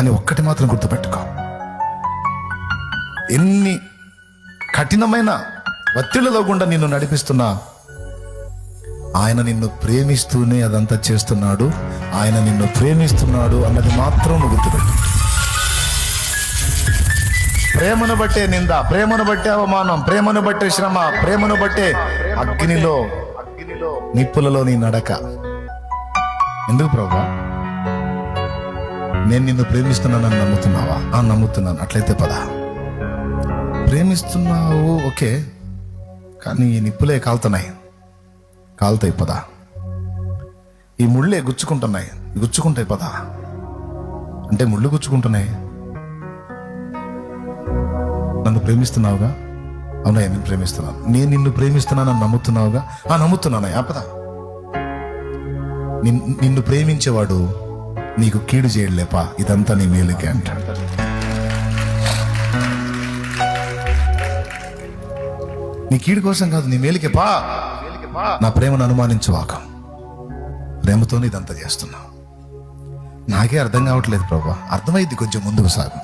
కానీ ఒక్కటి మాత్రం గుర్తుపెట్టుకో, ఎన్ని కఠినమైన ఒత్తిళ్లలో గుండా నిన్ను నడిపిస్తున్నా ఆయన నిన్ను ప్రేమిస్తూనే అదంతా చేస్తున్నాడు. ఆయన నిన్ను ప్రేమిస్తున్నాడు అన్నది మాత్రం నువ్వు గుర్తుపెట్టు. ప్రేమను బట్టే నింద, ప్రేమను బట్టే అవమానం, ప్రేమను బట్టే శ్రమ, ప్రేమను బట్టే అగ్నిలో నిప్పులలో నీ నడక. ఎందుకు ప్రభువా? నేను నిన్ను ప్రేమిస్తున్నానని నమ్ముతున్నావా? నమ్ముతున్నాను. అట్లయితే పద. ప్రేమిస్తున్నావు ఓకే, కానీ ఈ నిప్పులే కాలుతాయి పద. ఈ ముళ్ళే గుచ్చుకుంటాయి పద. అంటే ముళ్ళు గుచ్చుకుంటున్నాయి. నన్ను ప్రేమిస్తున్నావుగా? అవునా, నేను ప్రేమిస్తున్నాను. నేను నిన్ను ప్రేమిస్తున్నానని నమ్ముతున్నావుగా? నమ్ముతున్నానయ్యా పద. నిన్ను ప్రేమించేవాడు నీకు కీడు చేయలేపా, ఇదంతా నీ మేలుకే అంటాడు. నీ కీడు కోసం కాదు, నీ మేలుకే పా. నా ప్రేమను అనుమానించువాక. ప్రేమతోనే ఇదంతా చేస్తున్నావు. నాకే అర్థం కావట్లేదు ప్రభా. అర్థమైంది, కొంచెం ముందుకు సాగు.